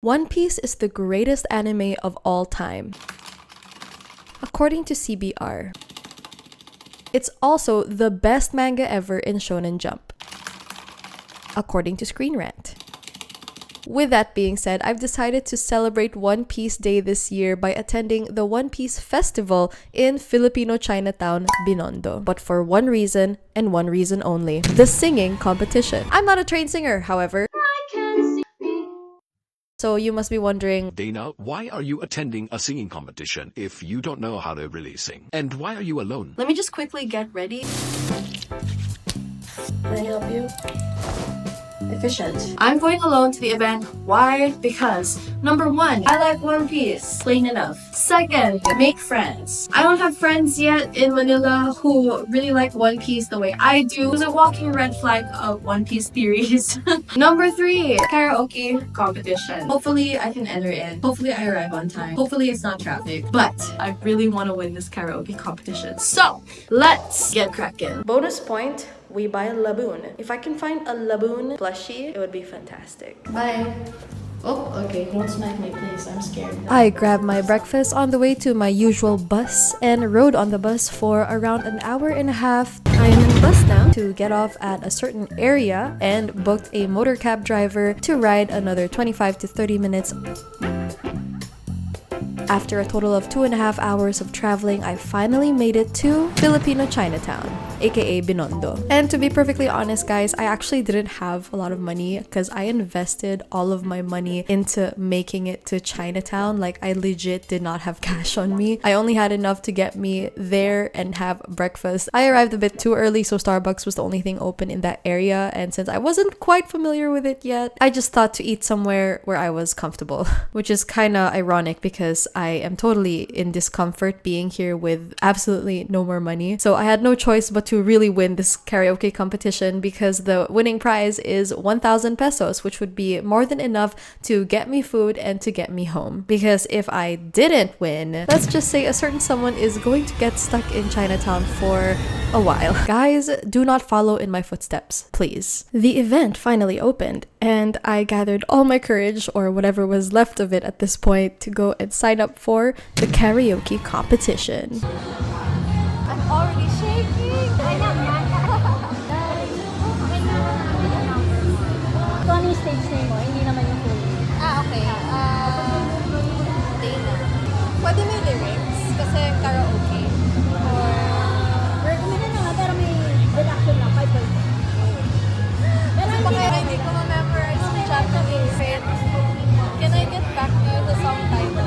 One Piece is the greatest anime of all time, according to CBR. It's also the best manga ever in Shonen Jump, according to Screen Rant. With that being said, I've decided to celebrate One Piece Day this year by attending the One Piece Festival in Filipino Chinatown, Binondo. But for one reason, and one reason only: the singing competition. I'm not a trained singer, however. So you must be wondering, Dana, why are you attending a singing competition if you don't know how to really sing? And why are you alone? let me just quickly get ready. Can I help you? Efficient. I'm going alone to the event. Why? Because number one, I like One Piece. Plain enough. Second, make friends. I don't have friends yet in Manila who really like One Piece the way I do. It's a walking red flag of One Piece theories. Number three, karaoke competition. Hopefully I can enter in. Hopefully I arrive on time. Hopefully it's not traffic. But I really want to win this karaoke competition. So let's get crackin'. Bonus point, we buy a Laboon. If I can find a Laboon plushie, it would be fantastic. Bye. Oh, okay. Don't smack my place. I'm scared. I grabbed my breakfast on the way to my usual bus and rode on the bus for around an hour and a half. I am in the bus now to get off at a certain area and booked a motor cab driver to ride another 25 to 30 minutes. After a total of 2.5 hours of traveling, I finally made it to Filipino Chinatown, aka Binondo. And to be perfectly honest, guys, I actually didn't have a lot of money because I invested all of my money into making it to Chinatown. Like, I legit did not have cash on me. I only had enough to get me there and have breakfast. I arrived a bit too early, so Starbucks was the only thing open in that area. And since I wasn't quite familiar with it yet, I just thought to eat somewhere where I was comfortable, which is kind of ironic because I am totally in discomfort being here with absolutely no more money. So I had no choice but to really win this karaoke competition because the winning prize is 1,000 pesos, which would be more than enough to get me food and to get me home. Because if I didn't win, let's just say a certain someone is going to get stuck in Chinatown for a while. Guys, do not follow in my footsteps, please. The event finally opened and I gathered all my courage, or whatever was left of it at this point, to go and sign up for the karaoke competition. I'm already shaking. Ito ano yung stage name mo? Hindi naman yung full name. Okay. Dana. Pwede may lyrics kasi karaoke. Or meron na nga pero may reduction na 5%. Pero hindi ko ma-memorize yung Japanese. Can I get back to you the song title?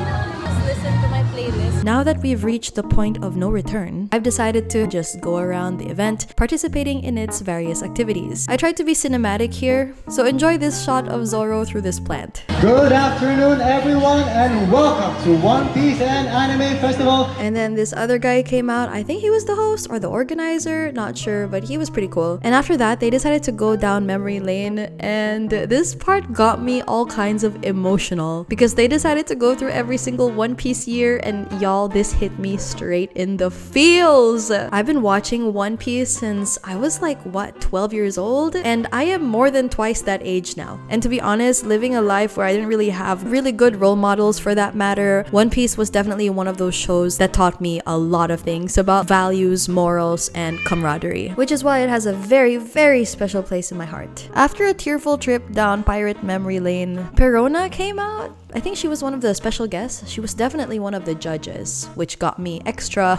Listen to my playlist. Now that we've reached the point of no return, I've decided to just go around the event, participating in its various activities. I tried to be cinematic here, so enjoy this shot of Zoro through this plant. Good afternoon, everyone, and welcome to One Piece and Anime Festival. And then this other guy came out. I think he was the host or the organizer, not sure, but he was pretty cool. And after that, they decided to go down memory lane, and this part got me all kinds of emotional because they decided to go through every single One Piece year, and y'all, this hit me straight in the feels. I've been watching One Piece since I was like, what, 12 years old? And I am more than twice that age now. And to be honest, living a life where I didn't really have really good role models for that matter, One Piece was definitely one of those shows that taught me a lot of things about values, morals, and camaraderie, which is why it has a very, very special place in my heart. After a tearful trip down pirate memory lane, Perona came out. I think she was one of the special guests. She was definitely one of the judges, which got me extra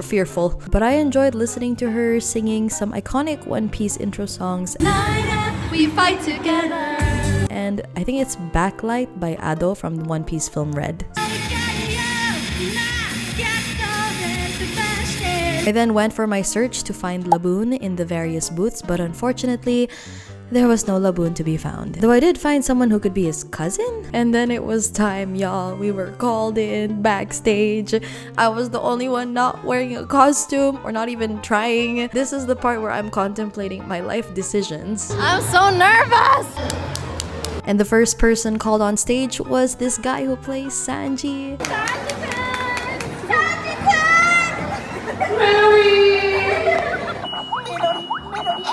fearful. But I enjoyed listening to her singing some iconic One Piece intro songs. We fight together. And I think it's Backlight by Ado from the One Piece film Red. I then went for my search to find Laboon in the various booths, but unfortunately, there was no Laboon to be found. Though I did find someone who could be his cousin. And then it was time, y'all. We were called in backstage. I was the only one not wearing a costume or not even trying. This is the part where I'm contemplating my life decisions. I'm so nervous! And the first person called on stage was this guy who plays Sanji.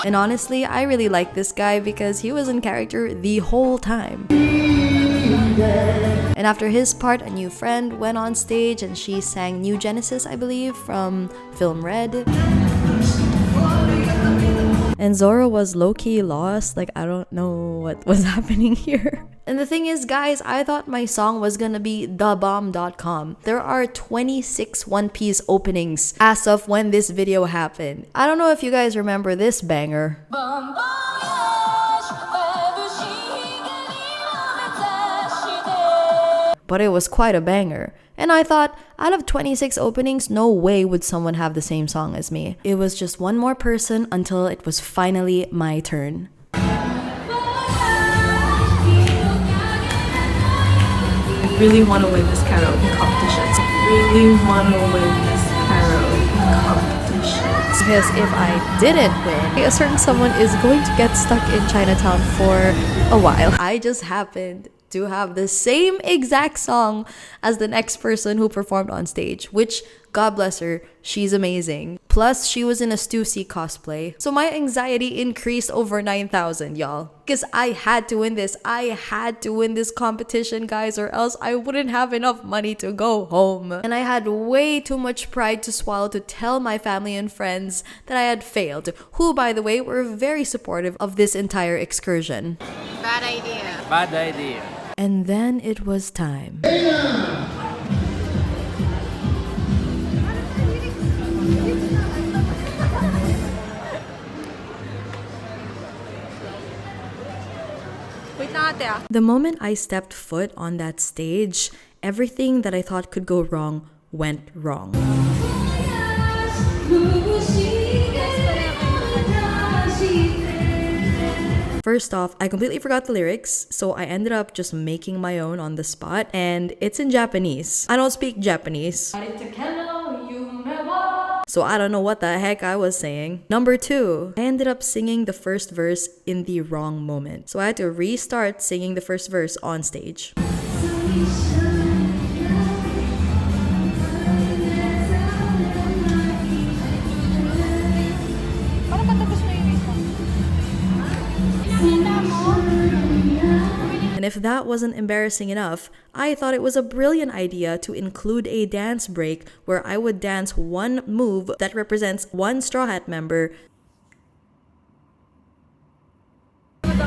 And honestly, I really like this guy because he was in character the whole time. And after his part, a new friend went on stage and she sang New Genesis, I believe, from film Red. And Zora was low-key lost, like I don't know what was happening here. And the thing is, guys, I thought my song was gonna be thebomb.com. There are 26 One Piece openings as of when this video happened. I don't know if you guys remember this banger. But it was quite a banger. And I thought, out of 26 openings, no way would someone have the same song as me. It was just one more person until it was finally my turn. I really want to win this karaoke competition. Because if I didn't win, a certain someone is going to get stuck in Chinatown for a while. I just happened to have the same exact song as the next person who performed on stage, which, God bless her, she's amazing. Plus, she was in a Stussy cosplay. So my anxiety increased over 9,000, y'all. Because I had to win this. I had to win this competition, guys, or else I wouldn't have enough money to go home. And I had way too much pride to swallow to tell my family and friends that I had failed, who, by the way, were very supportive of this entire excursion. Bad idea. Bad idea. And then it was time. The moment I stepped foot on that stage, everything that I thought could go wrong went wrong. First off, I completely forgot the lyrics, so I ended up just making my own on the spot, and it's in Japanese. I don't speak Japanese, so I don't know what the heck I was saying. Number 2, I ended up singing the first verse in the wrong moment, so I had to restart singing the first verse on stage. And if that wasn't embarrassing enough, I thought it was a brilliant idea to include a dance break where I would dance one move that represents one Straw Hat member. Hindi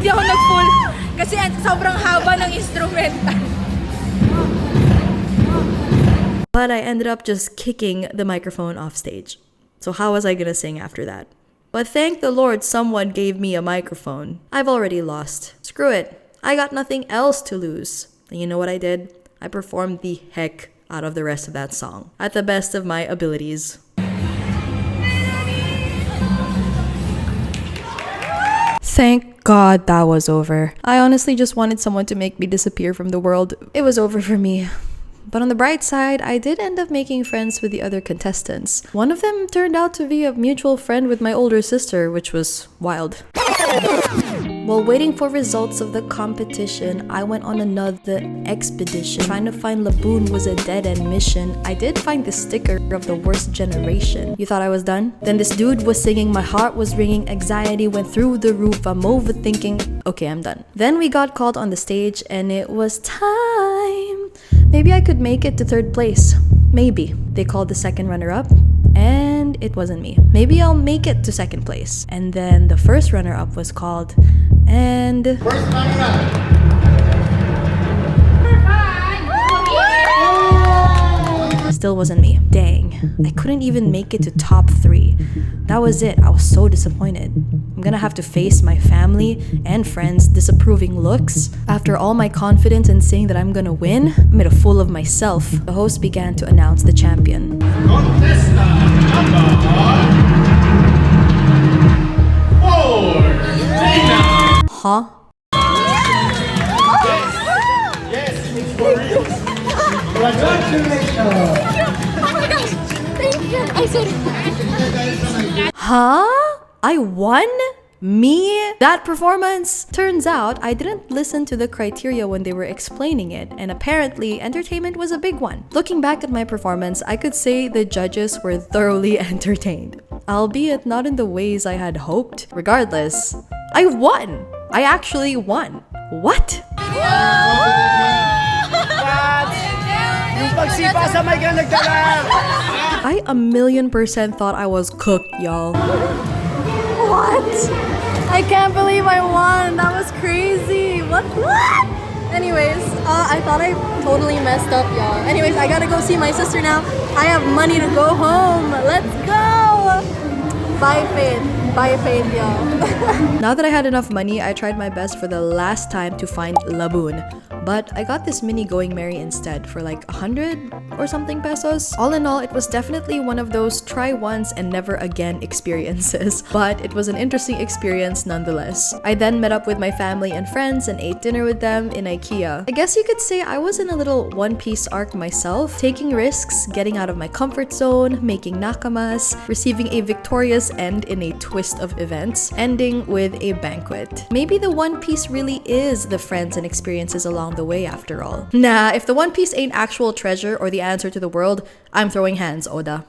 ako nag-full kasi sobrang haba ng instrumental. But I ended up just kicking the microphone off stage. So how was I gonna sing after that? But thank the Lord someone gave me a microphone. I've already lost. Screw it. I got nothing else to lose. And you know what I did? I performed the heck out of the rest of that song at the best of my abilities. Thank God that was over. I honestly just wanted someone to make me disappear from the world. It was over for me. But on the bright side, I did end up making friends with the other contestants. One of them turned out to be a mutual friend with my older sister, which was wild. While waiting for results of the competition, I went on another expedition. Trying to find Laboon was a dead-end mission. I did find the sticker of the worst generation. You thought I was done? Then this dude was singing, my heart was ringing, anxiety went through the roof, I'm overthinking. Okay, I'm done. Then we got called on the stage and it was time. Maybe I could make it to 3rd place. Maybe. They called the second runner-up and it wasn't me. Maybe I'll make it to 2nd place. And then the first runner-up was called and... First runner-up. Still wasn't me. Dang. I couldn't even make it to top 3. That was it. I was so disappointed. I'm gonna have to face my family and friends' disapproving looks. After all my confidence in saying that I'm gonna win, I made a fool of myself. The host began to announce the champion. Contestant number 1, 4, Dana. Huh? Yes, it's for real. Congratulations. Oh my gosh! Thank you! I said... Huh? I won? Me? That performance? Turns out I didn't listen to the criteria when they were explaining it, and apparently entertainment was a big one. Looking back at my performance, I could say the judges were thoroughly entertained, albeit not in the ways I had hoped. Regardless, I won! I actually won! What? I 1,000,000% thought I was cooked, y'all. What? I can't believe I won. That was crazy. What? Anyways, I thought I totally messed up, y'all. Anyways, I gotta go see my sister now. I have money to go home. Let's go. Bye, Faith. Bye, Faith, y'all. Now that I had enough money, I tried my best for the last time to find Laboon. But I got this mini Going Merry instead for like 100 or something pesos. All in all, it was definitely one of those try once and never again experiences. But it was an interesting experience nonetheless. I then met up with my family and friends and ate dinner with them in IKEA. I guess you could say I was in a little One Piece arc myself, taking risks, getting out of my comfort zone, making nakamas, receiving a victorious end in a twist of events, ending with a banquet. Maybe the One Piece really is the friends and experiences along the way after all. Nah, if the One Piece ain't actual treasure or the answer to the world, I'm throwing hands, Oda.